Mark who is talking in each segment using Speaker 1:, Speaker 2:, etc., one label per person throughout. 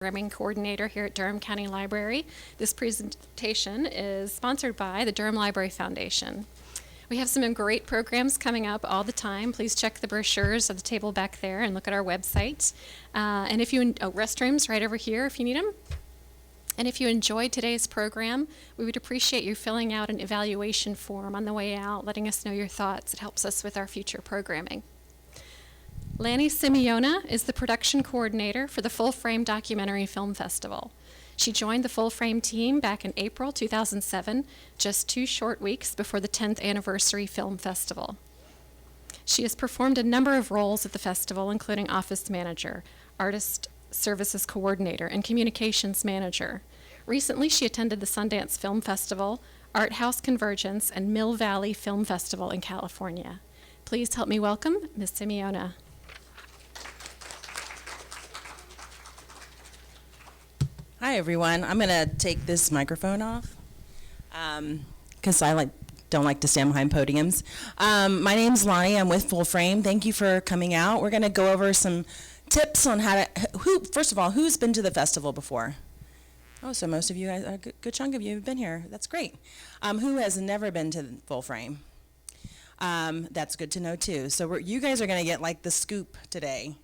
Speaker 1: Programming Coordinator here at Durham County Library. This presentation is sponsored by the Durham Library Foundation. We have some great programs coming up all the time. Please check the brochures at the table back there and look at our website. And if you, restrooms right over here if you need them. And if you enjoyed today's program, we would appreciate you filling out an evaluation form on the way out, letting us know your thoughts. It helps us with our future programming. Lani Simeona is the production coordinator for the Full Frame Documentary Film Festival. She joined the Full Frame team back in April 2007, just 2 short weeks before the 10th anniversary film festival. She has performed a number of roles at the festival, including office manager, artist services coordinator, and communications manager. Recently, she attended the Sundance Film Festival, Art House Convergence, and Mill Valley Film Festival in California. Please help me welcome Ms. Simeona.
Speaker 2: Hi everyone. I'm going to take this microphone off because I don't like to stand behind podiums. My name's Lani. I'm with Full Frame. Thank you for coming out. We're going to go over some tips on how to, first of all, who's been to the festival before? Oh, so most of you guys, a good chunk of you have been here. That's great. Who has never been to Full Frame? That's good to know too. So you guys are going to get like the scoop today.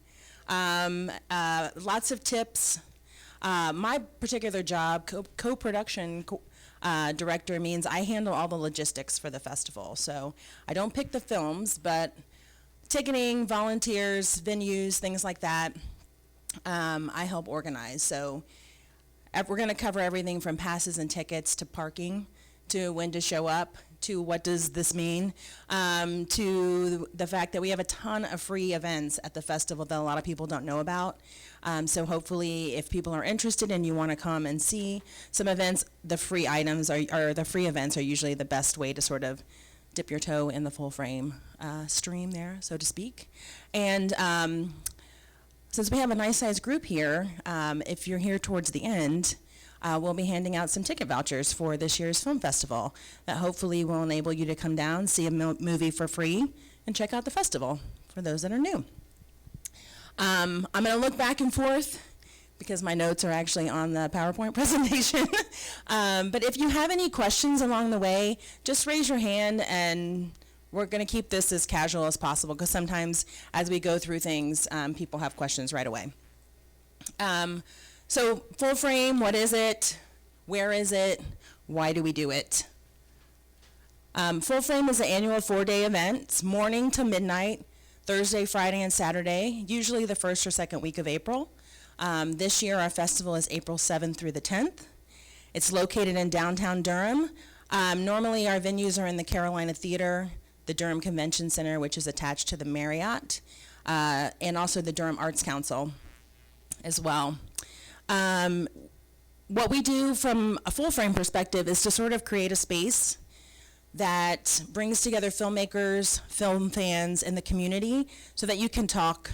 Speaker 2: Lots of tips. My particular job, co-production director, means I handle all the logistics for the festival. So I don't pick the films, but ticketing, volunteers, venues, things like that, I help organize. So we're going to cover everything from passes and tickets to parking to when to show up to what does this mean, to the fact that we have a ton of free events at the festival that a lot of people don't know about. So hopefully if people are interested and you want to come and see some events, the free items or the free events are usually the best way to sort of dip your toe in the Full Frame stream there, so to speak. And since we have a nice sized group here, if you're here towards the end, we'll be handing out some ticket vouchers for this year's film festival that hopefully will enable you to come down, see a movie for free, and check out the festival for those that are new. I'm going to look back and forth because my notes are actually on the PowerPoint presentation. But if you have any questions along the way, just raise your hand and we're going to keep this as casual as possible because sometimes as we go through things, people have questions right away. So Full Frame, what is it? Where is it? Why do we do it? Full Frame is an annual 4-day event. It's morning to midnight, Thursday, Friday, and Saturday, usually the first or second week of April. This year our festival is April 7th through the 10th. It's located in downtown Durham. Normally our venues are in the Carolina Theater, the Durham Convention Center, which is attached to the Marriott, and also the Durham Arts Council as well. What we do from a Full Frame perspective is to sort of create a space that brings together filmmakers, film fans, and the community so that you can talk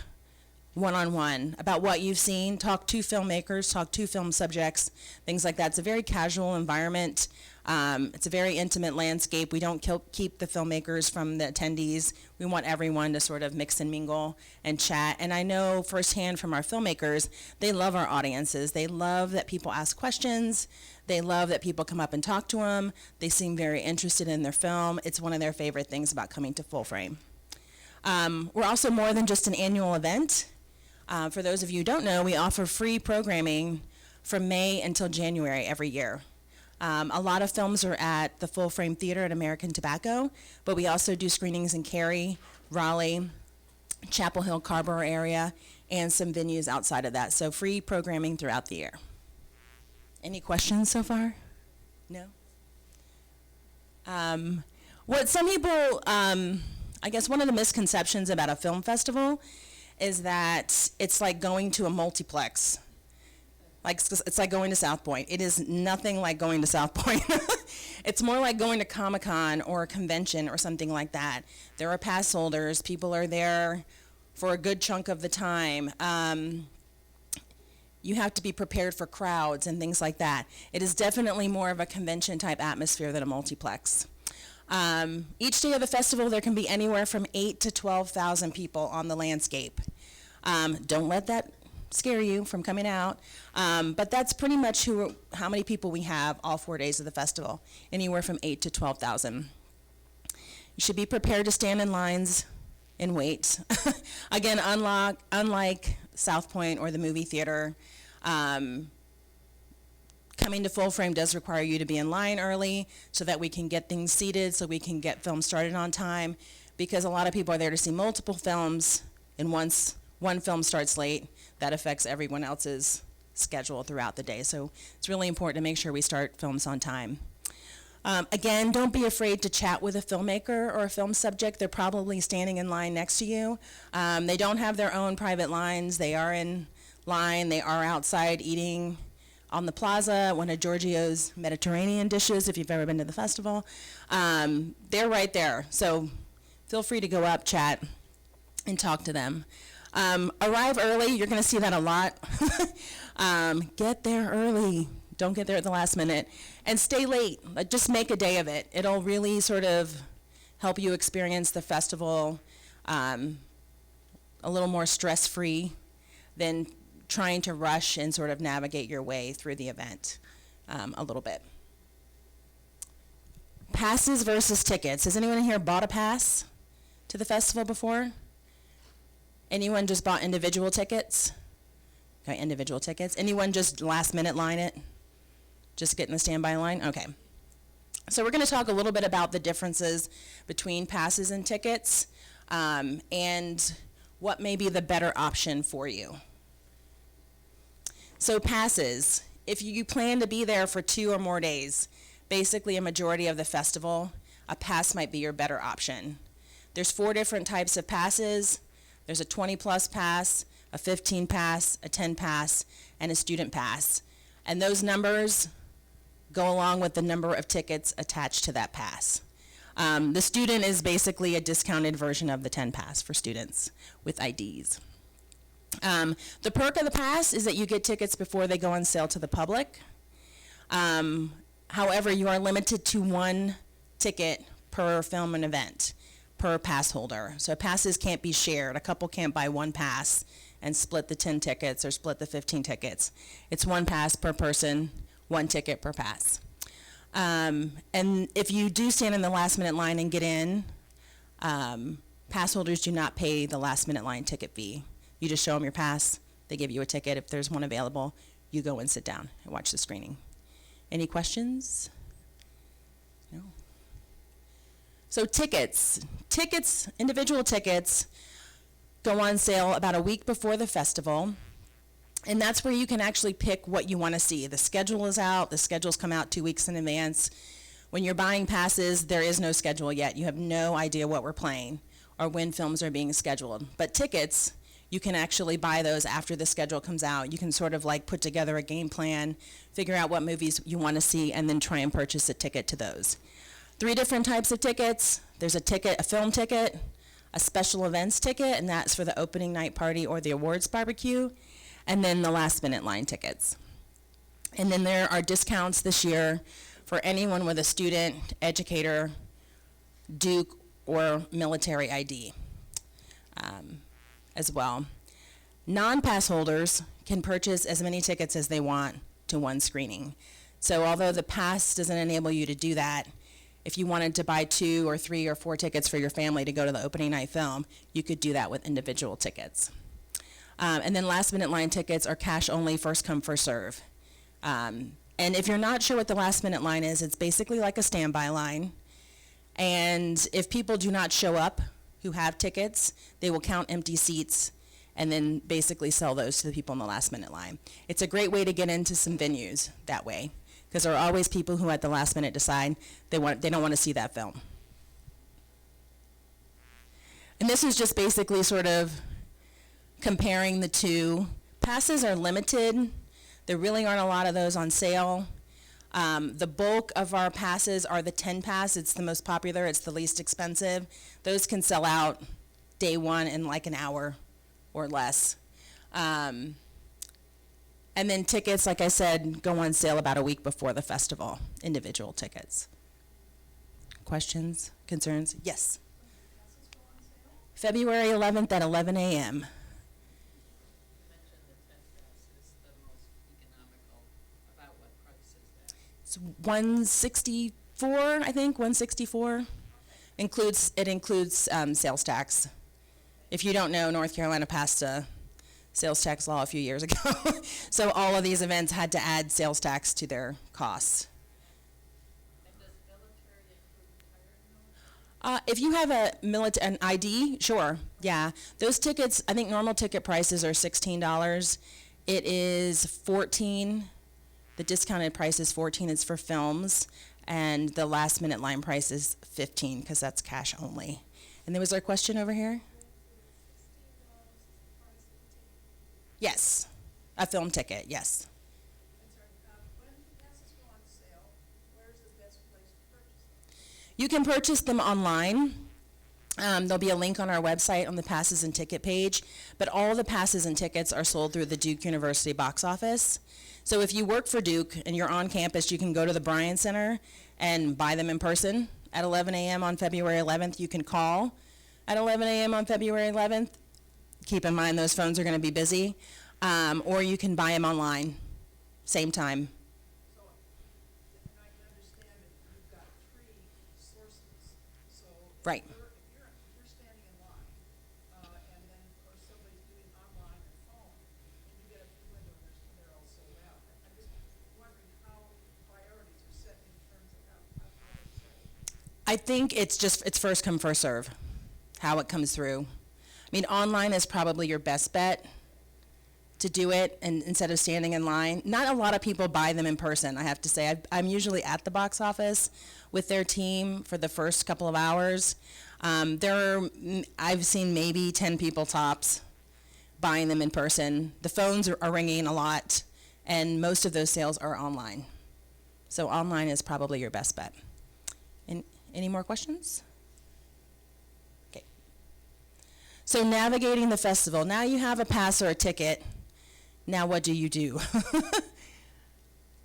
Speaker 2: one-on-one about what you've seen, talk to filmmakers, talk to film subjects, things like that. It's a very casual environment. It's a very intimate landscape. We don't keep the filmmakers from the attendees. We want everyone to sort of mix and mingle and chat. And I know firsthand from our filmmakers, they love our audiences. They love that people ask questions. They love that people come up and talk to them. They seem very interested in their film. It's one of their favorite things about coming to Full Frame. We're also more than just an annual event. For those of you who don't know, we offer free programming from May until January every year. A lot of films are at the Full Frame Theater at American Tobacco, but we also do screenings in Cary, Raleigh, Chapel Hill, Carrboro area, and some venues outside of that. So free programming throughout the year. Any questions so far? No? What some people, I guess one of the misconceptions about a film festival is that it's like going to a multiplex. It's like going to South Point. It is nothing like going to South Point. It's more like going to Comic-Con or a convention or something like that. There are pass holders. People are there for a good chunk of the time. You have to be prepared for crowds and things like that. It is definitely more of a convention type atmosphere than a multiplex. Each day of the festival, there can be anywhere from 8,000 to 12,000 people on the landscape. Don't let that scare you from coming out. But that's pretty much how many people we have all 4 days of the festival, anywhere from 8 to 12,000. You should be prepared to stand in lines and wait. Again, unlike South Point or the movie theater, coming to Full Frame does require you to be in line early so that we can get things seated, so we can get films started on time, because a lot of people are there to see multiple films, and once one film starts late, that affects everyone else's schedule throughout the day. So it's really important to make sure we start films on time. Again, don't be afraid to chat with a filmmaker or a film subject. They're probably standing in line next to you. They don't have their own private lines. They are in line. They are outside eating on the plaza, one of Giorgio's Mediterranean dishes, if you've ever been to the festival. They're right there. So feel free to go up, chat, and talk to them. Arrive early. You're going to see that a lot. Get there early. Don't get there at the last minute. And stay late. Just make a day of it. It'll really sort of help you experience the festival a little more stress-free than trying to rush and sort of navigate your way through the event a little bit. Passes versus tickets. Has anyone here bought a pass to the festival before? Anyone just bought individual tickets? Okay, individual tickets. Anyone just last minute line it? Just get in the standby line? Okay. So we're going to talk a little bit about the differences between passes and tickets and what may be the better option for you. So passes, if you plan to be there for 2 or more days, basically a majority of the festival, a pass might be your better option. There's 4 different types of passes. There's a 20-plus pass, a 15 pass, a 10 pass, and a student pass. And those numbers go along with the number of tickets attached to that pass. The student is basically a discounted version of the 10 pass for students with IDs. The perk of the pass is that you get tickets before they go on sale to the public. However, you are limited to 1 ticket per film and event, per pass holder. So passes can't be shared. A couple can't buy 1 pass and split the 10 tickets or split the 15 tickets. It's 1 pass per person, 1 ticket per pass. And if you do stand in the last minute line and get in, pass holders do not pay the last minute line ticket fee. You just show them your pass, they give you a ticket. If there's one available, you go and sit down and watch the screening. Any questions? No? So tickets, individual tickets go on sale about a week before the festival, and that's where you can actually pick what you want to see. The schedule is out, the schedules come out 2 weeks in advance. When you're buying passes, there is no schedule yet. You have no idea what we're playing or when films are being scheduled. But tickets, you can actually buy those after the schedule comes out. You can sort of like put together a game plan, figure out what movies you want to see, and then try and purchase a ticket to those. 3 different types of tickets. There's a film ticket, a special events ticket, and that's for the opening night party or the awards barbecue, and then the last minute line tickets. And then there are discounts this year for anyone with a student, educator, Duke, or military ID. As well. Non-pass holders can purchase as many tickets as they want to 1 screening. So although the pass doesn't enable you to do that, if you wanted to buy 2 or 3 or 4 tickets for your family to go to the opening night film, you could do that with individual tickets. And then last minute line tickets are cash only, first come, first serve. And if you're not sure what the last minute line is, it's basically like a standby line. And if people do not show up who have tickets, they will count empty seats and then basically sell those to the people in the last minute line. It's a great way to get into some venues that way, because there are always people who at the last minute decide they don't want to see that film. And this is just basically sort of comparing the two. Passes are limited. There really aren't a lot of those on sale. The bulk of our passes are the 10 pass. It's the most popular. It's the least expensive. Those can sell out day 1 in like an hour or less. And then tickets, like I said, go on sale about a week before the festival, individual tickets. Questions, concerns? Yes. February 11th at 11 a.m. It's 164, I think, 164. It includes sales tax. If you don't know, North Carolina passed a sales tax law a few years ago. So all of these events had to add sales tax to their costs. If you have an ID, sure, yeah. Those tickets, I think normal ticket prices are $16. It is $14. The discounted price is $14. It's for films, and the last minute line price is $15 because that's cash only. And there was a question over here. Yes, a film ticket. Yes. You can purchase them online. There'll be a link on our website on the passes and ticket page, but all the passes and tickets are sold through the Duke University box office. So if you work for Duke and you're on campus, you can go to the Bryan Center and buy them in person at 11 a.m. on February 11th. You can call at 11 a.m. on February 11th. Keep in mind those phones are going to be busy. Or you can buy them online, same time. Right.
Speaker 3: If you're standing in line, and then of course somebody's doing online or phone, and you get up to the window and they're all sold out. I'm just wondering how priorities are set in terms of how it's sold.
Speaker 2: I think it's first come, first serve, how it comes through. I mean, online is probably your best bet to do it, and instead of standing in line. Not a lot of people buy them in person, I have to say. I'm usually at the box office with their team for the first couple of hours. I've seen maybe 10 people tops buying them in person. The phones are ringing a lot, and most of those sales are online. So online is probably your best bet. Any more questions? Okay. So navigating the festival. Now you have a pass or a ticket. Now what do you do?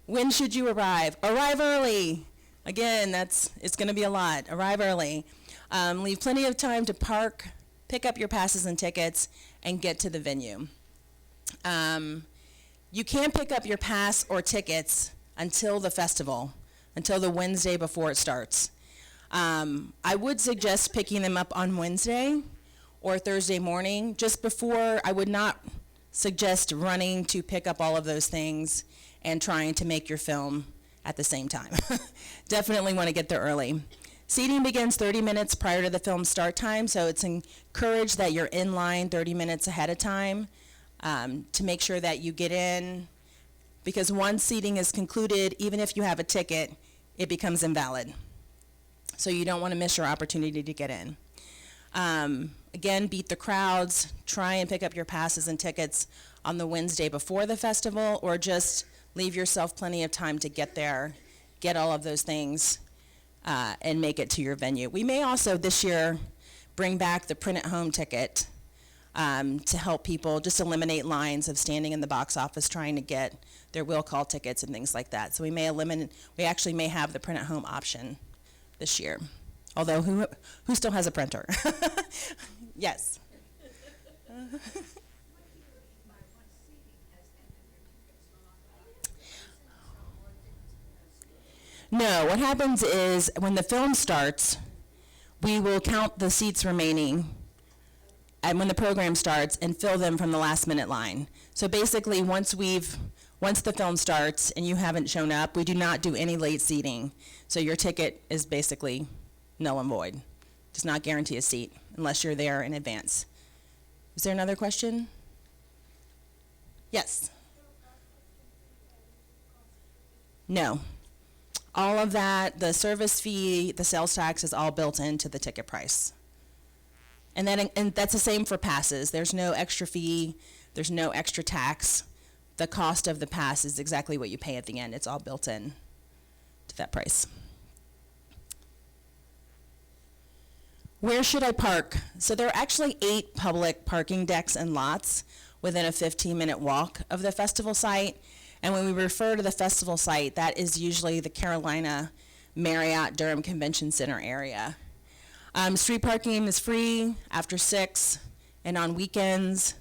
Speaker 2: When should you arrive? Arrive early. Again, it's going to be a lot. Arrive early. Leave plenty of time to park, pick up your passes and tickets, and get to the venue. You can't pick up your pass or tickets until the festival, until the Wednesday before it starts. I would suggest picking them up on Wednesday or Thursday morning. Just before, I would not suggest running to pick up all of those things and trying to make your film at the same time. Definitely want to get there early. Seating begins 30 minutes prior to the film start time, so it's encouraged that you're in line 30 minutes ahead of time to make sure that you get in, because once seating is concluded, even if you have a ticket, it becomes invalid. So you don't want to miss your opportunity to get in. Again, beat the crowds. Try and pick up your passes and tickets on the Wednesday before the festival, or just leave yourself plenty of time to get there, get all of those things, and make it to your venue. We may also this year bring back the print-at-home ticket to help people just eliminate lines of standing in the box office trying to get their will call tickets and things like that. So we actually may have the print-at-home option this year. Although, who still has a printer? Yes. No, what happens is when the film starts, we will count the seats remaining and when the program starts and fill them from the last minute line. So basically, once the film starts and you haven't shown up, we do not do any late seating. So your ticket is basically null and void. Does not guarantee a seat unless you're there in advance. Is there another question? Yes. No. All of that, the service fee, the sales tax is all built into the ticket price. And that's the same for passes. There's no extra fee, there's no extra tax. The cost of the pass is exactly what you pay at the end. It's all built in to that price. Where should I park? So there are actually 8 public parking decks and lots within a 15-minute walk of the festival site. And when we refer to the festival site, that is usually the Carolina Marriott Durham Convention Center area. Street parking is free after 6 and on weekends.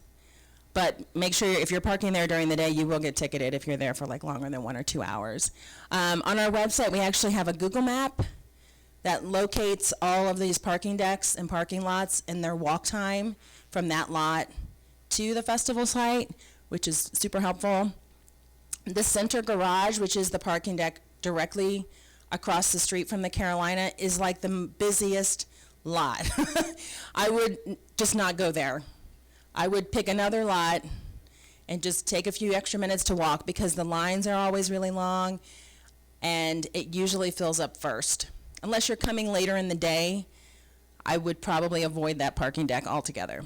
Speaker 2: But make sure if you're parking there during the day, you will get ticketed if you're there for like longer than 1 or 2 hours. On our website, we actually have a Google map that locates all of these parking decks and parking lots and their walk time from that lot to the festival site, which is super helpful. The center garage, which is the parking deck directly across the street from the Carolina, is like the busiest lot. I would just not go there. I would pick another lot and just take a few extra minutes to walk, because the lines are always really long and it usually fills up first. Unless you're coming later in the day, I would probably avoid that parking deck altogether.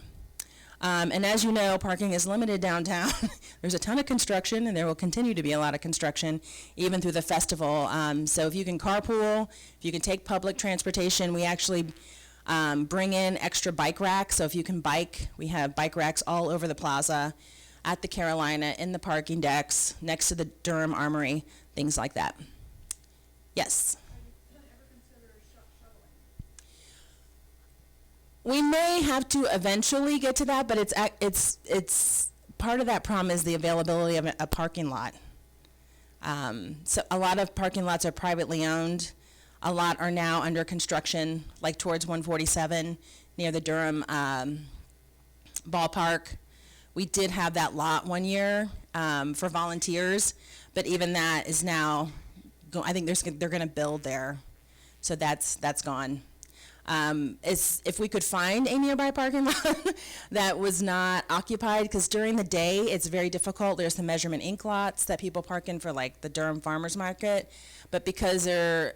Speaker 2: And as you know, parking is limited downtown. There's a ton of construction, and there will continue to be a lot of construction even through the festival. So if you can carpool, if you can take public transportation, we actually bring in extra bike racks. So if you can bike, we have bike racks all over the plaza, at the Carolina, in the parking decks, next to the Durham Armory, things like that. Yes? We may have to eventually get to that, but it's part of that problem is the availability of a parking lot. So a lot of parking lots are privately owned. A lot are now under construction, like towards 147 near the Durham ballpark. We did have that lot one year for volunteers, but even that is now, I think they're going to build there, so that's gone. If we could find a nearby parking lot that was not occupied, because during the day it's very difficult. There's the measurement ink lots that people park in for, like the Durham Farmers Market, but because their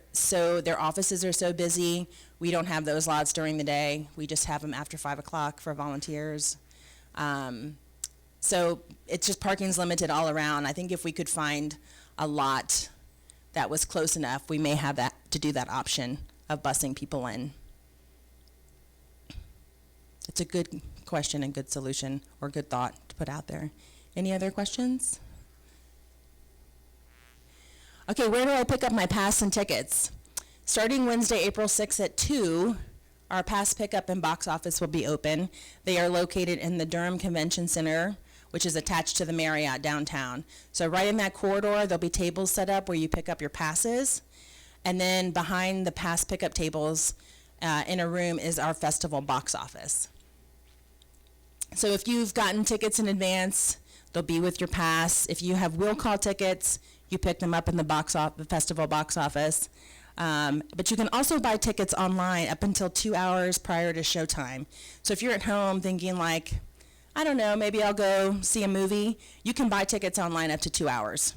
Speaker 2: offices are so busy, we don't have those lots during the day. We just have them after 5 o'clock for volunteers. So it's just parking's limited all around. I think if we could find a lot that was close enough, we may have that to do that option of busing people in. It's a good question and good solution, or good thought to put out there. Any other questions? Okay, where do I pick up my pass and tickets? Starting Wednesday, April 6th at 2, our pass pickup and box office will be open. They are located in the Durham Convention Center, which is attached to the Marriott downtown. So right in that corridor, there'll be tables set up where you pick up your passes. And then behind the pass pickup tables, in a room, is our festival box office. So if you've gotten tickets in advance, they'll be with your pass. If you have will call tickets, you pick them up in the festival box office. But you can also buy tickets online up until 2 hours prior to showtime. So if you're at home thinking like, I don't know, maybe I'll go see a movie, you can buy tickets online up to 2 hours.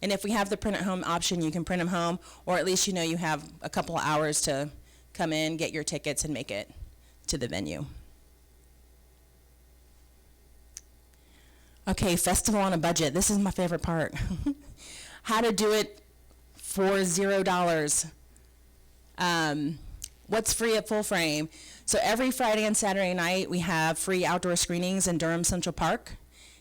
Speaker 2: And if we have the print at home option, you can print them home, or at least you know you have a couple of hours to come in, get your tickets, and make it to the venue. Okay, festival on a budget. This is my favorite part. How to do it for $0. What's free at Full Frame? So every Friday and Saturday night, we have free outdoor screenings in Durham Central Park.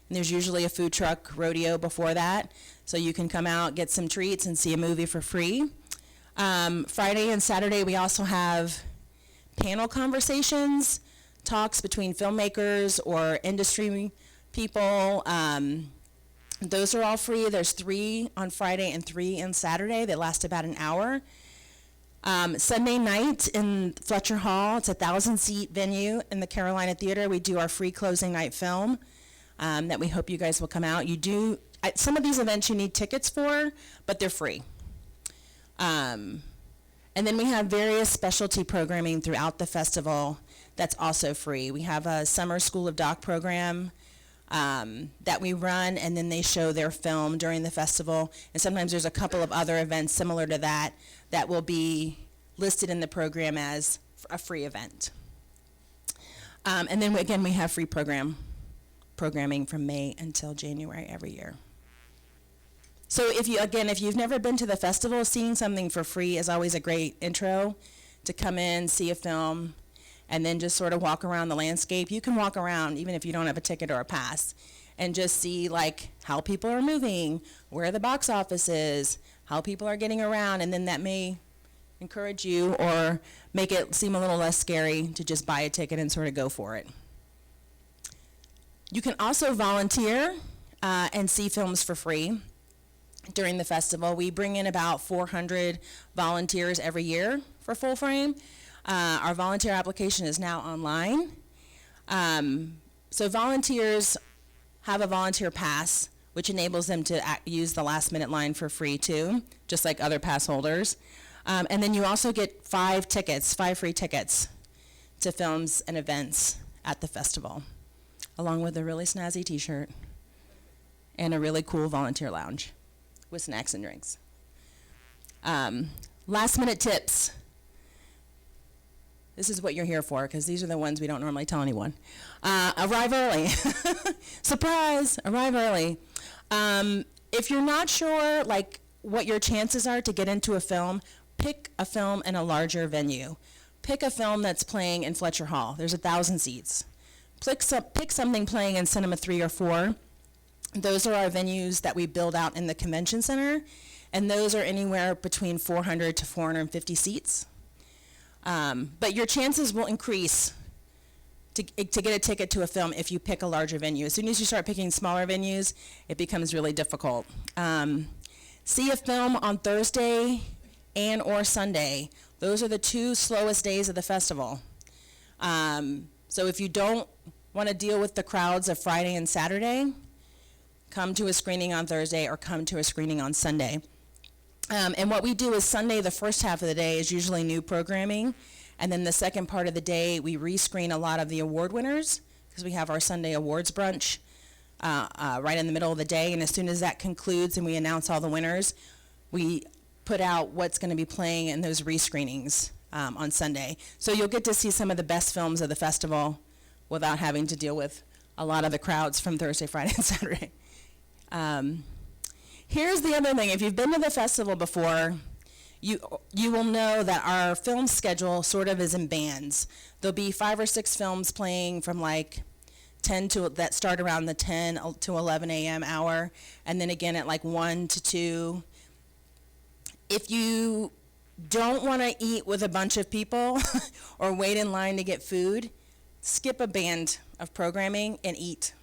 Speaker 2: And there's usually a food truck rodeo before that. So you can come out, get some treats, and see a movie for free. Friday and Saturday, we also have panel conversations, talks between filmmakers or industry people. Those are all free. There's 3 on Friday and 3 on Saturday that last about an hour. Sunday night in Fletcher Hall, it's a 1,000-seat venue in the Carolina Theater. We do our free closing night film that we hope you guys will come out. Some of these events you need tickets for, but they're free. And then we have various specialty programming throughout the festival that's also free. We have a summer School of Doc program that we run, and then they show their film during the festival. And sometimes there's a couple of other events similar to that that will be listed in the program as a free event. And then again, we have free programming from May until January every year. So if you've never been to the festival, seeing something for free is always a great intro to come in, see a film, and then just sort of walk around the landscape. You can walk around even if you don't have a ticket or a pass, and just see like how people are moving, where the box office is, how people are getting around, and then that may encourage you or make it seem a little less scary to just buy a ticket and sort of go for it. You can also volunteer and see films for free during the festival. We bring in about 400 volunteers every year for Full Frame. Our volunteer application is now online. So volunteers have a volunteer pass, which enables them to use the last minute line for free too, just like other pass holders. And then you also get 5 free tickets to films and events at the festival, along with a really snazzy t-shirt and a really cool volunteer lounge with snacks and drinks. Last minute tips. This is what you're here for, because these are the ones we don't normally tell anyone. Arrive early. Surprise, arrive early. If you're not sure like what your chances are to get into a film, pick a film in a larger venue. Pick a film that's playing in Fletcher Hall. There's 1,000 seats. Pick something playing in Cinema 3 or 4. Those are our venues that we build out in the convention center, and those are anywhere between 400 to 450 seats. But your chances will increase to get a ticket to a film if you pick a larger venue. As soon as you start picking smaller venues, it becomes really difficult. See a film on Thursday and or Sunday. Those are the 2 slowest days of the festival. So if you don't want to deal with the crowds of Friday and Saturday, come to a screening on Thursday or come to a screening on Sunday. And what we do is Sunday, the first half of the day is usually new programming, and then the second part of the day we rescreen a lot of the award winners, because we have our Sunday awards brunch right in the middle of the day, and as soon as that concludes and we announce all the winners, we put out what's going to be playing in those rescreenings on Sunday. So you'll get to see some of the best films of the festival without having to deal with a lot of the crowds from Thursday, Friday, and Saturday. Here's the other thing. If you've been to the festival before, you will know that our film schedule sort of is in bands. There'll be 5 or 6 films playing from like 10 to, that start around the 10 to 11 a.m. hour, and then again at like 1 to 2. If you don't want to eat with a bunch of people or wait in line to get food, skip a band of programming and eat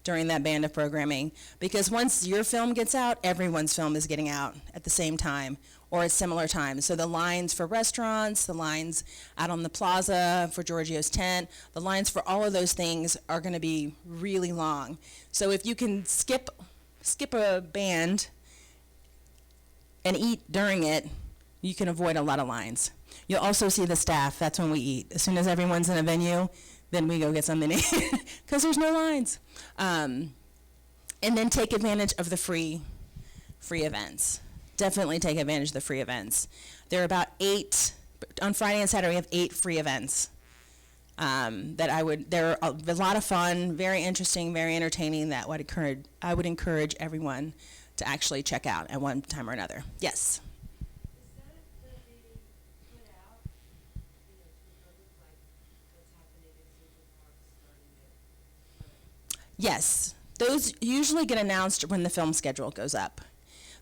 Speaker 2: during that band of programming, because once your film gets out, everyone's film is getting out at the same time or at similar times. So the lines for restaurants, the lines out on the plaza for Giorgio's tent, the lines for all of those things are going to be really long. So if you can skip a band and eat during it, you can avoid a lot of lines. You'll also see the staff. That's when we eat. As soon as everyone's in a venue, then we go get something to eat because there's no lines. And then take advantage of the free events. Definitely take advantage of the free events. There are about 8, on Friday and Saturday we have 8 free events. They're a lot of fun, very interesting, very entertaining, that I would encourage everyone to actually check out at one time or another. Yes? Yes, those usually get announced when the film schedule goes up.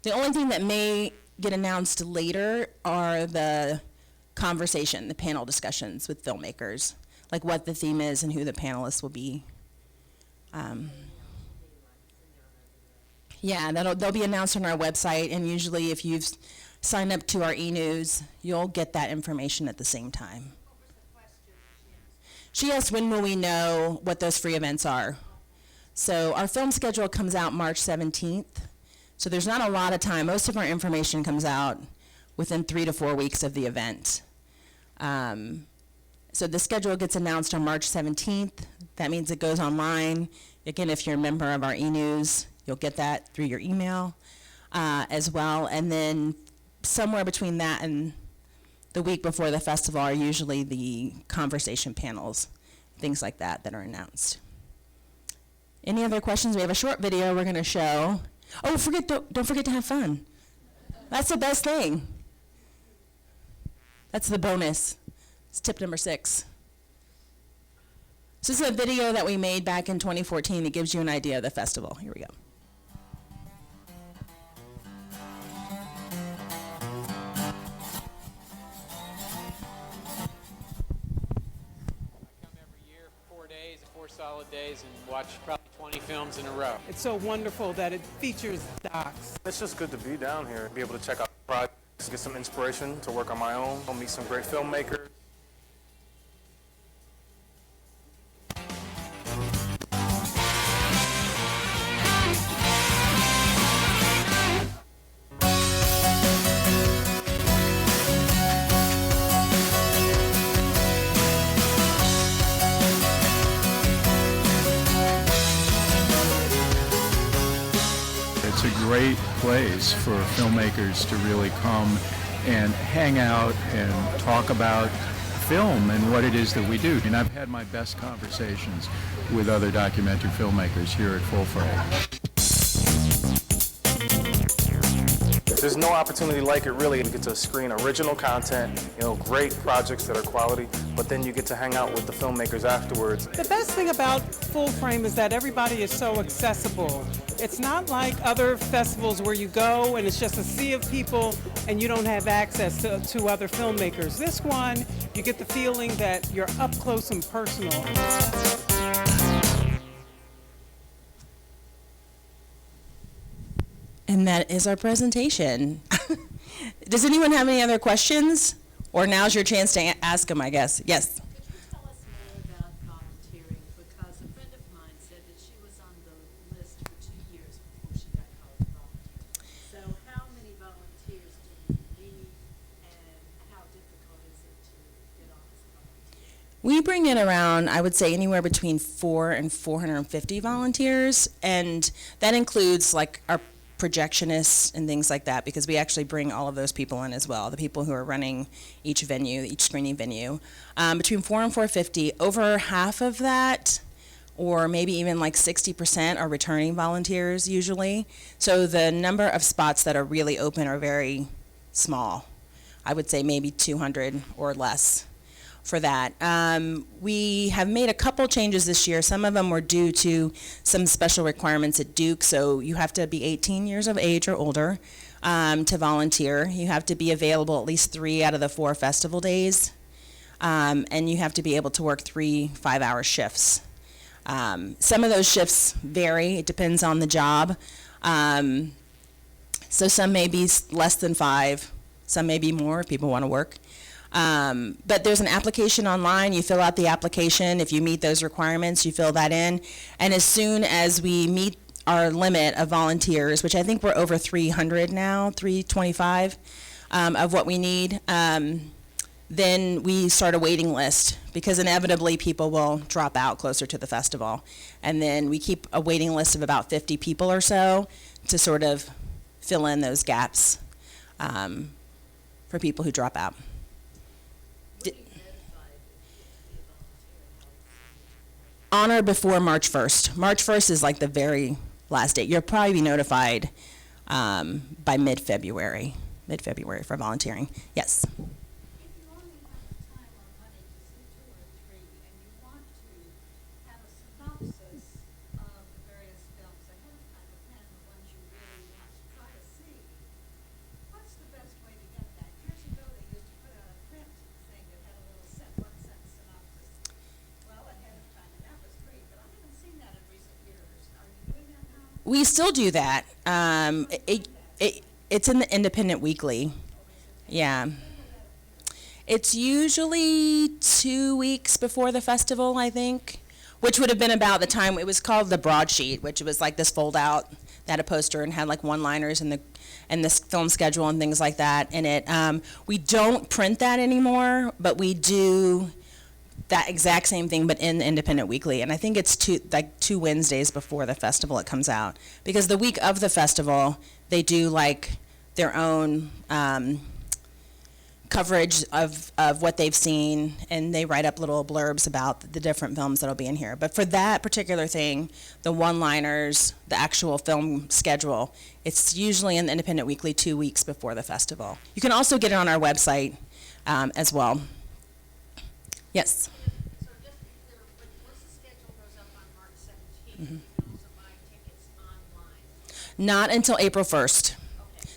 Speaker 2: The only thing that may get announced later are the conversation, the panel discussions with filmmakers, like what the theme is and who the panelists will be. Yeah, they'll be announced on our website, and usually if you've signed up to our e-news, you'll get that information at the same time. She asked, when will we know what those free events are? So our film schedule comes out March 17th. So there's not a lot of time. Most of our information comes out within 3 to 4 weeks of the event. So the schedule gets announced on March 17th. That means it goes online. Again, if you're a member of our e-news, you'll get that through your email as well. And then somewhere between that and the week before the festival are usually the conversation panels, things like that are announced. Any other questions? We have a short video we're going to show. Oh, don't forget to have fun. That's the best thing. That's the bonus. It's tip number 6. So this is a video that we made back in 2014. It gives you an idea of the festival. Here we go.
Speaker 4: Solid days and watch probably 20 films in a row.
Speaker 3: It's so wonderful that it features docs.
Speaker 5: It's just good to be down here, be able to check out projects, get some inspiration to work on my own, meet some great filmmakers.
Speaker 6: It's a great place for filmmakers to really come and hang out and talk about film and what it is that we do. And I've had my best conversations with other documentary filmmakers here at Full Frame.
Speaker 5: There's no opportunity like it really. You get to screen original content, great projects that are quality, but then you get to hang out with the filmmakers afterwards.
Speaker 3: The best thing about Full Frame is that everybody is so accessible. It's not like other festivals where you go and it's just a sea of people and you don't have access to other filmmakers. This one, you get the feeling that you're up close and personal.
Speaker 2: And that is our presentation. Does anyone have any other questions? Or now's your chance to ask them, I guess. Yes?
Speaker 7: Could you tell us more about volunteering? Because a friend of mine said that she was on the list for 2 years before she got called to volunteer. So how many volunteers do you need, and how difficult is it to get on as a volunteer?
Speaker 2: We bring in around, I would say, anywhere between 400 and 450 volunteers, and that includes like our projectionists and things like that, because we actually bring all of those people in as well, the people who are running each venue, each screening venue. Between 400 and 450, over half of that, or maybe even like 60%, are returning volunteers usually. So the number of spots that are really open are very small. I would say maybe 200 or less for that. We have made a couple changes this year. Some of them were due to some special requirements at Duke, so you have to be 18 years of age or older to volunteer. You have to be available at least 3 out of the 4 festival days, and you have to be able to work 3 5-hour shifts. Some of those shifts vary. It depends on the job. So some may be less than 5, some may be more if people want to work. But there's an application online. You fill out the application. If you meet those requirements, you fill that in. And as soon as we meet our limit of volunteers, which I think we're over 300 now, 325 of what we need, then we start a waiting list, because inevitably people will drop out closer to the festival. And then we keep a waiting list of about 50 people or so to sort of fill in those gaps for people who drop out. On or before March 1st. March 1st is like the very last date. You'll probably be notified by mid-February for volunteering. Yes?
Speaker 7: If you only have time or money to see 2 or 3, and you want to have a synopsis of the various films ahead of time, depending on the ones you really want to try to see, what's the best way to get that? Years ago, they used to put out a print thing that had a little one-sentence synopsis. Well, ahead of time, and that was great, but I haven't seen that in recent years. Are you doing that now?
Speaker 2: We still do that. It's in the Independent Weekly. Yeah. It's usually 2 weeks before the festival, I think, which would have been about the time. It was called the broadsheet, which was like this fold-out that had a poster and had like one-liners and this film schedule and things like that in it. We don't print that anymore, but we do that exact same thing, but in the Independent Weekly. And I think it's 2 Wednesdays before the festival it comes out, because the week of the festival they do like their own coverage of what they've seen, and they write up little blurbs about the different films that'll be in here. But for that particular thing, the one-liners, the actual film schedule, it's usually in the Independent Weekly 2 weeks before the festival. You can also get it on our website as well. Yes?
Speaker 7: So just to be clear, once the schedule goes up on March 17th, you can also buy tickets online?
Speaker 2: Not until April 1st.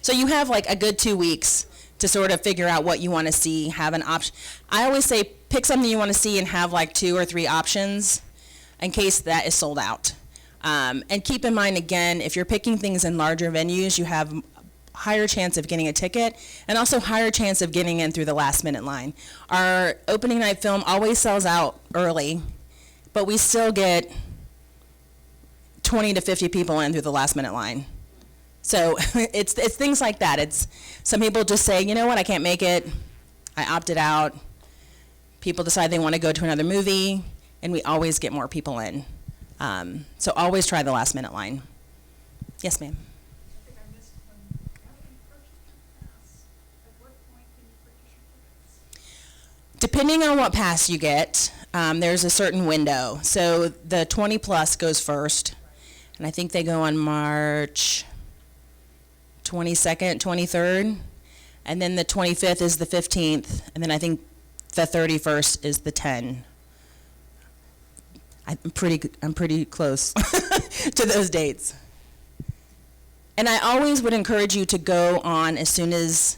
Speaker 2: So you have like a good 2 weeks to sort of figure out what you want to see, have an option. I always say pick something you want to see and have like 2 or 3 options, in case that is sold out. And keep in mind, again, if you're picking things in larger venues, you have higher chance of getting a ticket and also higher chance of getting in through the last minute line. Our opening night film always sells out early, but we still get 20 to 50 people in through the last minute line. So it's things like that. It's some people just say, you know what, I can't make it. I opted out. People decide they want to go to another movie, and we always get more people in. So always try the last minute line. Yes, ma'am.
Speaker 3: I think I missed one. After you purchase your pass, at what point can you purchase your tickets?
Speaker 2: Depending on what pass you get, there's a certain window. So the 20 plus goes first, and I think they go on March 22nd, 23rd, and then the 25th is the 15th, and then I think the 31st is the 10. I'm pretty close to those dates. And I always would encourage you to go on as soon as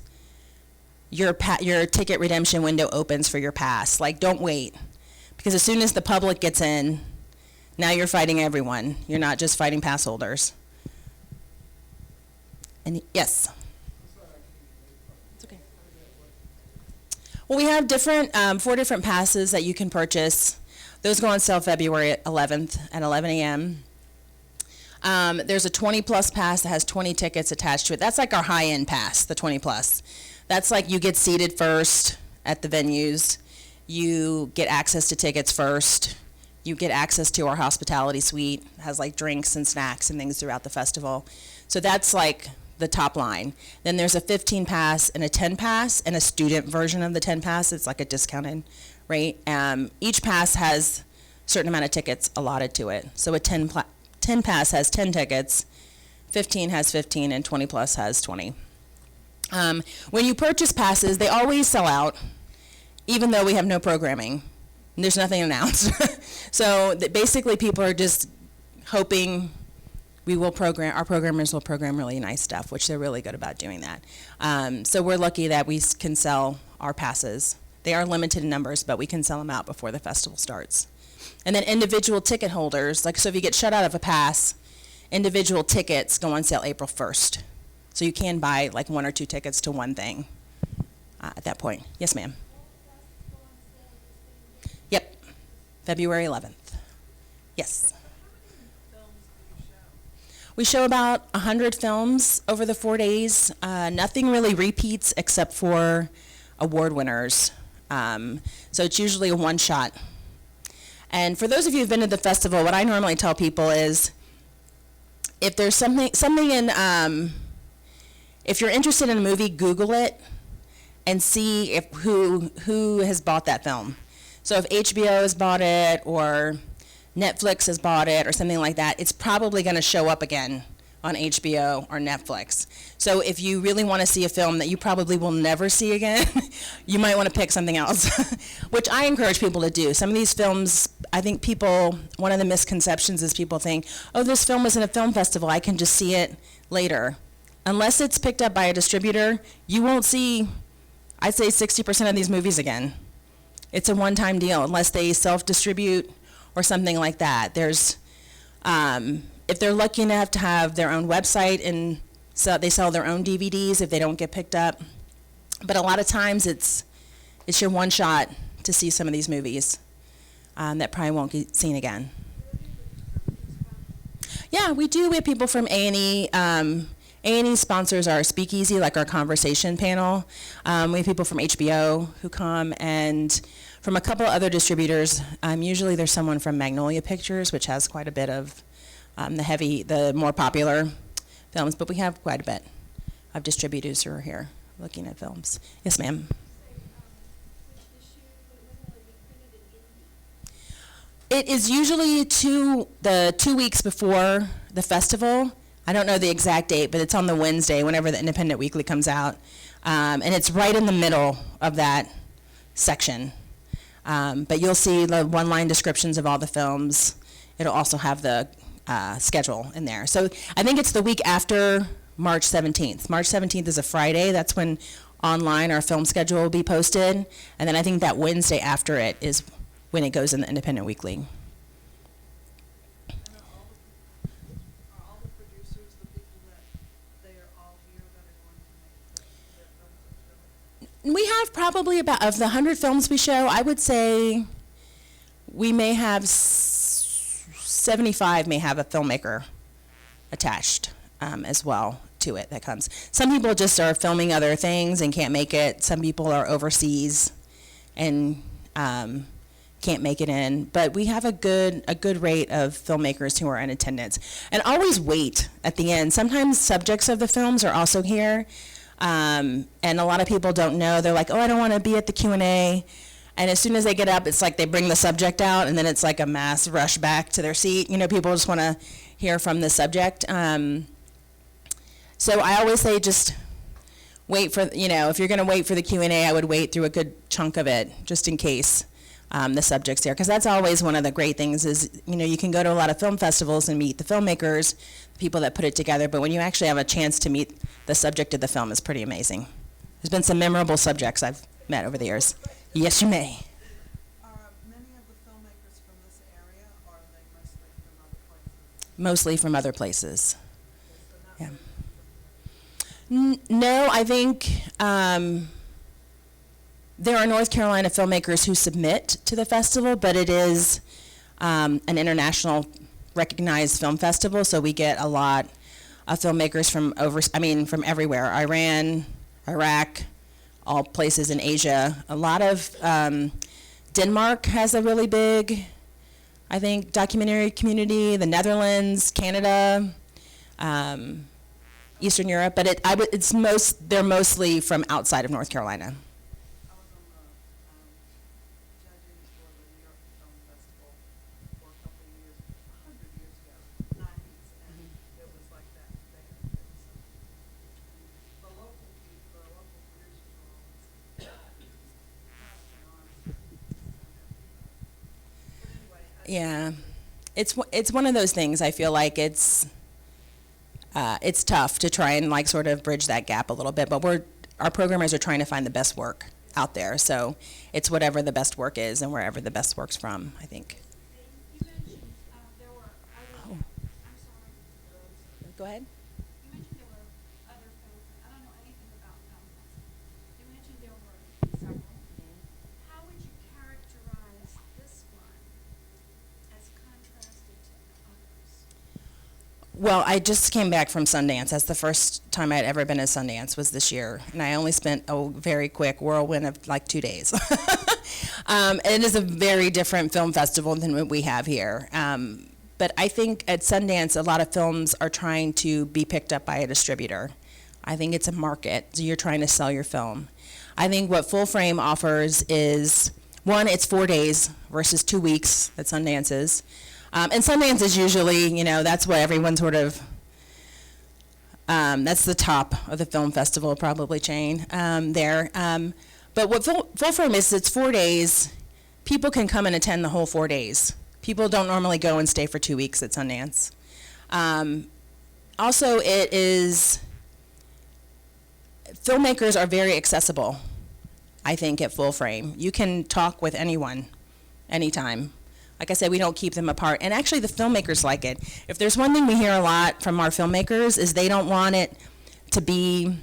Speaker 2: your ticket redemption window opens for your pass. Like, don't wait, because as soon as the public gets in, now you're fighting everyone. You're not just fighting pass holders. And yes. It's okay. Well, we have different 4 different passes that you can purchase. Those go on sale February 11th at 11 a.m. There's a 20 plus pass that has 20 tickets attached to it. That's like our high-end pass, the 20 plus. That's like you get seated first at the venues. You get access to tickets first. You get access to our hospitality suite. It has like drinks and snacks and things throughout the festival. So that's like the top line. Then there's a 15 pass and a 10 pass and a student version of the 10 pass. It's like a discounted rate. Each pass has a certain amount of tickets allotted to it. So a 10 pass has 10 tickets, 15 has 15, and 20 plus has 20. When you purchase passes, they always sell out, even though we have no programming. There's nothing announced. So basically people are just hoping our programmers will program really nice stuff, which they're really good about doing that. So we're lucky that we can sell our passes. They are limited in numbers, but we can sell them out before the festival starts. And then individual ticket holders, like, so if you get shut out of a pass, individual tickets go on sale April 1st. So you can buy like 1 or 2 tickets to one thing at that point. Yes, ma'am. Yep, February 11th. Yes. We show about 100 films over the 4 days. Nothing really repeats except for award winners. So it's usually a one-shot. And for those of you who've been to the festival, what I normally tell people is, if there's something in, if you're interested in a movie, Google it and see if who has bought that film. So if HBO has bought it or Netflix has bought it or something like that, it's probably going to show up again on HBO or Netflix. So if you really want to see a film that you probably will never see again, you might want to pick something else, which I encourage people to do. Some of these films, I think one of the misconceptions is people think, oh, this film was in a film festival, I can just see it later. Unless it's picked up by a distributor, you won't see, I'd say 60% of these movies again. It's a one-time deal, unless they self-distribute or something like that. There's, if they're lucky enough to have their own website and so they sell their own DVDs if they don't get picked up. But a lot of times it's your one shot to see some of these movies that probably won't get seen again. Yeah, we do. We have people from A&E. A&E sponsors our speakeasy, like our conversation panel. We have people from HBO who come, and from a couple other distributors. Usually there's someone from Magnolia Pictures, which has quite a bit of the more popular films, but we have quite a bit of distributors who are here looking at films. Yes, ma'am. It is usually the 2 weeks before the festival. I don't know the exact date, but it's on the Wednesday whenever the Independent Weekly comes out. And it's right in the middle of that section. But you'll see the one-line descriptions of all the films. It'll also have the schedule in there. So I think it's the week after March 17th. March 17th is a Friday. That's when online our film schedule will be posted. And then I think that Wednesday after it is when it goes in the Independent Weekly. We have probably about, of the 100 films we show, I would say we may have 75 may have a filmmaker attached as well to it that comes. Some people just are filming other things and can't make it. Some people are overseas and can't make it in. But we have a good rate of filmmakers who are in attendance. And always wait at the end. Sometimes subjects of the films are also here. And a lot of people don't know. They're like, oh, I don't want to be at the Q&A. And as soon as they get up, it's like they bring the subject out, and then it's like a mass rush back to their seat. You know, people just want to hear from the subject. So I always say just wait for, you know, if you're going to wait for the Q&A, I would wait through a good chunk of it, just in case the subject's there. Because that's always one of the great things is, you know, you can go to a lot of film festivals and meet the filmmakers, the people that put it together, but when you actually have a chance to meet the subject of the film, it's pretty amazing. There's been some memorable subjects I've met over the years. Yes, you may.
Speaker 3: Are many of the filmmakers from this area, or are they mostly from other places?
Speaker 2: Mostly from other places.
Speaker 3: So not
Speaker 2: Yeah.
Speaker 3: really from
Speaker 2: No, I think there are North Carolina filmmakers who submit to the festival, but it is an international recognized film festival, so we get a lot of filmmakers from from everywhere. Iran, Iraq, all places in Asia. A lot of Denmark has a really big, I think, documentary community. The Netherlands, Canada, Eastern Europe, but they're mostly from outside of North Carolina.
Speaker 3: I was on the judging for the New York Film Festival for a couple of years, 100 years ago, 90s, and it was like that there. The local people, the local producers were always but anyway,
Speaker 2: Yeah, it's one of those things. I feel like it's tough to try and like sort of bridge that gap a little bit, but our programmers are trying to find the best work out there. So it's whatever the best work is and wherever the best work's from, I think.
Speaker 7: You mentioned there were other, I'm sorry,
Speaker 2: Go ahead.
Speaker 7: you mentioned there were other films, I don't know anything about film festivals. You mentioned there were several. How would you characterize this one as contrasted to others?
Speaker 2: Well, I just came back from Sundance. That's the first time I'd ever been to Sundance was this year, and I only spent a very quick whirlwind of like 2 days. It is a very different film festival than what we have here. But I think at Sundance, a lot of films are trying to be picked up by a distributor. I think it's a market, so you're trying to sell your film. I think what Full Frame offers is, one, it's 4 days versus 2 weeks that Sundance is. And Sundance is usually, you know, that's what everyone sort of, that's the top of the film festival probably chain there. But what Full Frame is, it's 4 days. People can come and attend the whole 4 days. People don't normally go and stay for 2 weeks at Sundance. Also, it is, filmmakers are very accessible, I think, at Full Frame. You can talk with anyone, anytime. Like I said, we don't keep them apart. And actually, the filmmakers like it. If there's one thing we hear a lot from our filmmakers is they don't want it to be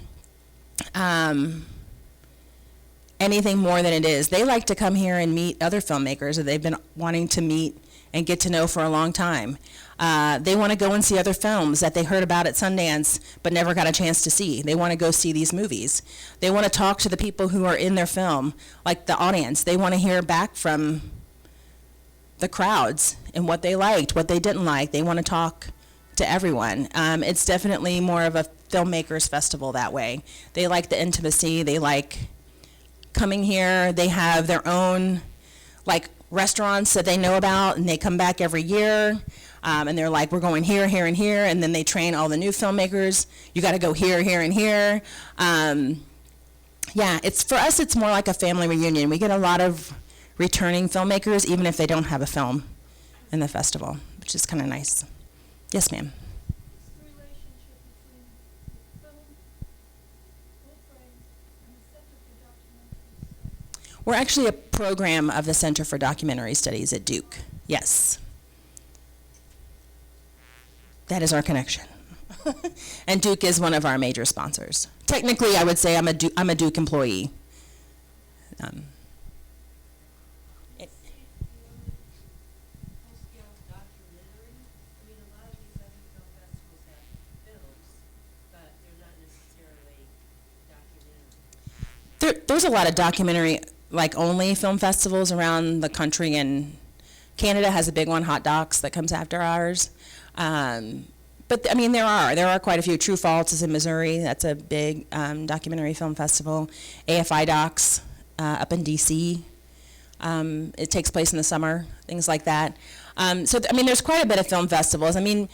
Speaker 2: anything more than it is. They like to come here and meet other filmmakers that they've been wanting to meet and get to know for a long time. They want to go and see other films that they heard about at Sundance but never got a chance to see. They want to go see these movies. They want to talk to the people who are in their film, like the audience. They want to hear back from the crowds and what they liked, what they didn't like. They want to talk to everyone. It's definitely more of a filmmakers festival that way. They like the intimacy. They like coming here. They have their own like restaurants that they know about, and they come back every year. And they're like, we're going here, here, and here, and then they train all the new filmmakers. You got to go here, here, and here. Yeah, it's for us. It's more like a family reunion. We get a lot of returning filmmakers, even if they don't have a film in the festival, which is kind of nice. Yes, ma'am.
Speaker 7: What's the relationship between the film, Full Frame, and the Center for Documentary Studies?
Speaker 2: We're actually a program of the Center for Documentary Studies at Duke. Yes. That is our connection. And Duke is one of our major sponsors. Technically, I would say I'm a Duke employee. It,
Speaker 7: Full-scale documentary? I mean, a lot of these other film festivals have films, but they're not necessarily documentaries.
Speaker 2: there's a lot of documentary, like only film festivals around the country, and Canada has a big one, Hot Docs, that comes after ours. But I mean, there are quite a few. True Faults is in Missouri. That's a big documentary film festival. AFI Docs up in DC. It takes place in the summer, things like that. So I mean, there's quite a bit of film festivals. I mean,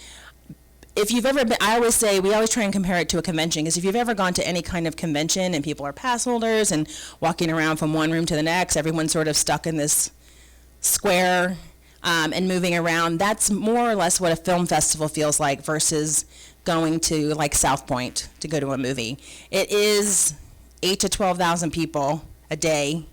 Speaker 2: if you've ever been, I always say, we always try and compare it to a convention, because if you've ever gone to any kind of convention and people are pass holders and walking around from one room to the next, everyone's sort of stuck in this square and moving around, that's more or less what a film festival feels like versus going to like South Point to go to a movie. It is 8 to 12,000 people a day,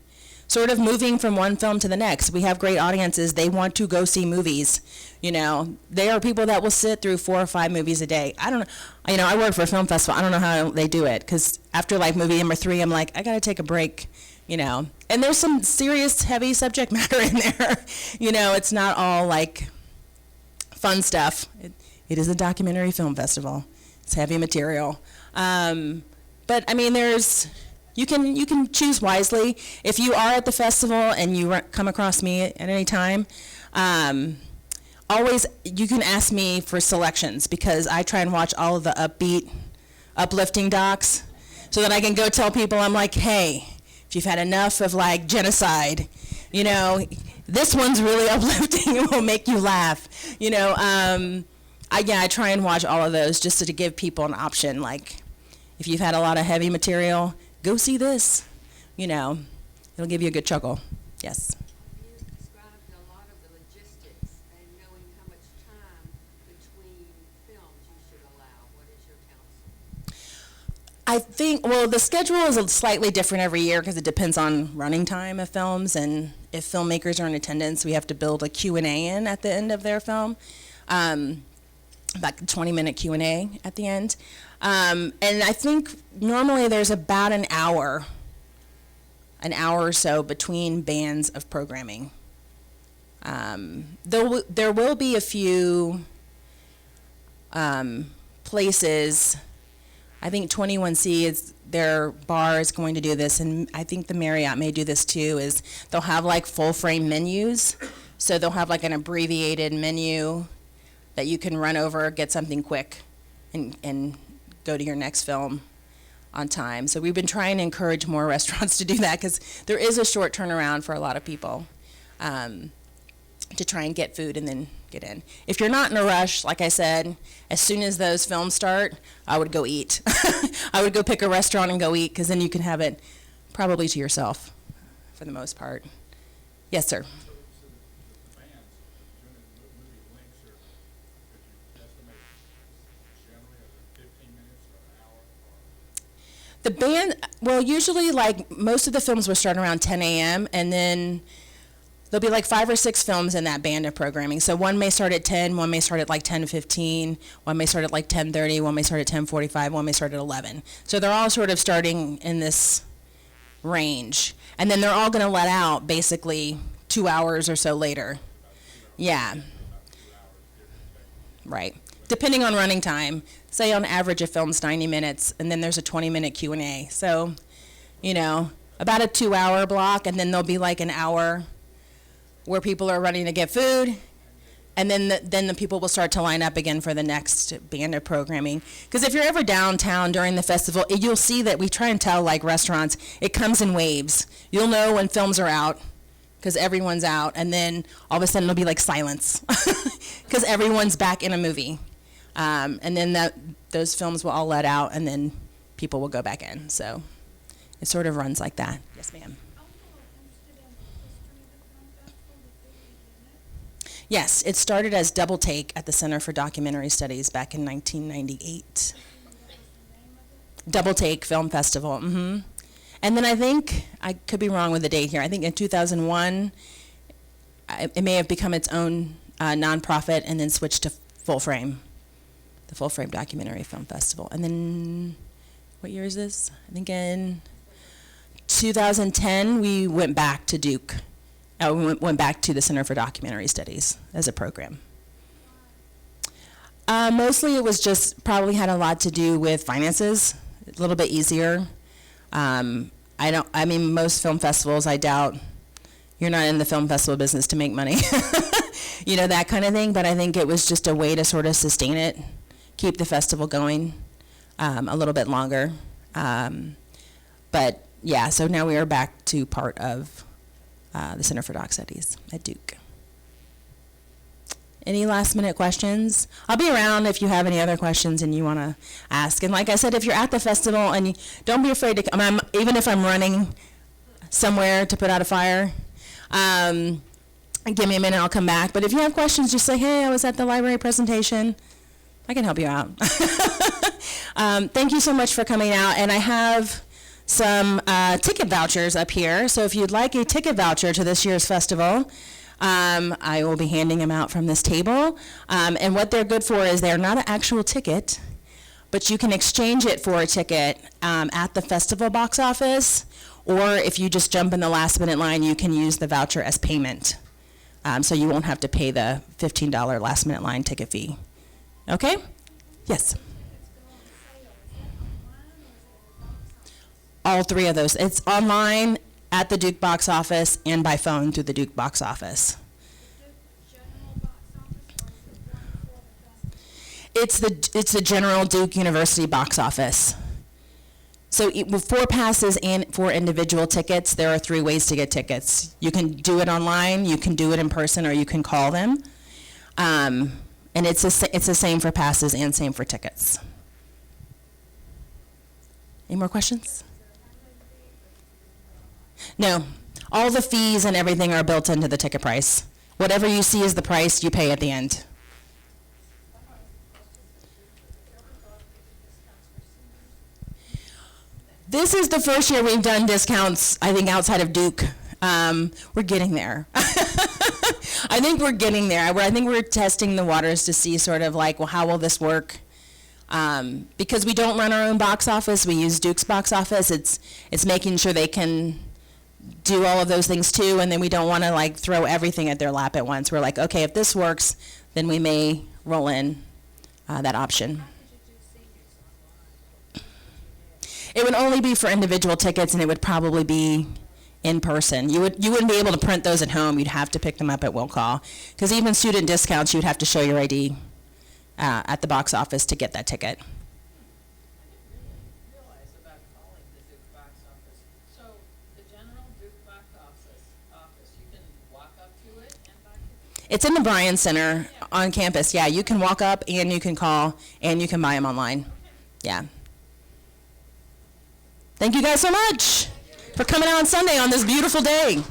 Speaker 2: sort of moving from one film to the next. We have great audiences. They want to go see movies. You know, there are people that will sit through 4 or 5 movies a day. I don't know. You know, I work for a film festival. I don't know how they do it, because after like movie number 3, I'm like, I got to take a break, you know. And there's some serious, heavy subject matter in there. You know, it's not all like fun stuff. It is a documentary film festival. It's heavy material. But I mean, you can choose wisely. If you are at the festival and you come across me at any time, always you can ask me for selections, because I try and watch all of the upbeat, uplifting docs, so that I can go tell people, I'm like, hey, if you've had enough of like genocide, you know, this one's really uplifting and will make you laugh. You know, I try and watch all of those just to give people an option. Like, if you've had a lot of heavy material, go see this. You know, it'll give you a good chuckle. Yes.
Speaker 7: You described a lot of the logistics and knowing how much time between films you should allow. What is your counsel?
Speaker 2: I think, well, the schedule is slightly different every year, because it depends on running time of films, and if filmmakers are in attendance, we have to build a Q&A in at the end of their film, about a 20-minute Q&A at the end. And I think normally there's about an hour or so between bands of programming. There will be a few places. I think 21C, their bar is going to do this, and I think the Marriott may do this too, is they'll have like full frame menus. So they'll have like an abbreviated menu that you can run over, get something quick, and go to your next film on time. So we've been trying to encourage more restaurants to do that, because there is a short turnaround for a lot of people to try and get food and then get in. If you're not in a rush, like I said, as soon as those films start, I would go eat. I would go pick a restaurant and go eat, because then you can have it probably to yourself for the most part. Yes, sir. The band, well, usually like most of the films will start around 10 a.m. and then there'll be like 5 or 6 films in that band of programming. So one may start at 10, one may start at like 10:15, one may start at like 10:30, one may start at 10:45, one may start at 11. So they're all sort of starting in this range. And then they're all going to let out basically 2 hours or so later. Yeah. Right. Depending on running time. Say on average a film's 90 minutes, and then there's a 20-minute Q&A. So, you know, about a 2-hour block, and then there'll be like an hour where people are running to get food, and then the people will start to line up again for the next band of programming. Because if you're ever downtown during the festival, you'll see that we try and tell like restaurants, it comes in waves. You'll know when films are out, because everyone's out, and then all of a sudden it'll be like silence, because everyone's back in a movie. And then those films will all let out, and then people will go back in. So it sort of runs like that. Yes, ma'am. Yes, it started as Double Take at the Center for Documentary Studies back in 1998. Double Take Film Festival. And then I think, I could be wrong with the date here, I think in 2001, it may have become its own nonprofit and then switched to Full Frame. The Full Frame Documentary Film Festival. And then, what year is this? I think in 2010, we went back to Duke. Went back to the Center for Documentary Studies as a program. Mostly it was just probably had a lot to do with finances, a little bit easier. I mean, most film festivals, I doubt you're not in the film festival business to make money, you know, that kind of thing. But I think it was just a way to sort of sustain it, keep the festival going a little bit longer. But yeah, so now we are back to part of the Center for Doc Studies at Duke. Any last minute questions? I'll be around if you have any other questions and you want to ask. And like I said, if you're at the festival and don't be afraid to come, even if I'm running somewhere to put out a fire, give me a minute, I'll come back. But if you have questions, just say, hey, I was at the library presentation. I can help you out. Thank you so much for coming out. And I have some ticket vouchers up here. So if you'd like a ticket voucher to this year's festival, I will be handing them out from this table. And what they're good for is they're not an actual ticket, but you can exchange it for a ticket at the festival box office, or if you just jump in the last minute line, you can use the voucher as payment. So you won't have to pay the $15 last minute line ticket fee. Okay? Yes? All three of those. It's online, at the Duke box office, and by phone through the Duke box office. It's the general Duke University box office. So with 4 passes and 4 individual tickets, there are 3 ways to get tickets. You can do it online, you can do it in person, or you can call them. And it's the same for passes and same for tickets. Any more questions? No, all the fees and everything are built into the ticket price. Whatever you see is the price you pay at the end. This is the first year we've done discounts, I think, outside of Duke. We're getting there. I think we're getting there. I think we're testing the waters to see sort of like, well, how will this work? Because we don't run our own box office, we use Duke's box office. It's making sure they can do all of those things too, and then we don't want to like throw everything at their lap at once. We're like, okay, if this works, then we may roll in that option. It would only be for individual tickets, and it would probably be in person. You wouldn't be able to print those at home. You'd have to pick them up at will call, because even student discounts, you'd have to show your ID at the box office to get that ticket.
Speaker 3: Realize about calling the Duke box office. So the general Duke box office, you can walk up to it and buy it?
Speaker 2: It's in the Bryan Center on campus. Yeah, you can walk up and you can call and you can buy them online. Yeah. Thank you guys so much for coming out on Sunday on this beautiful day.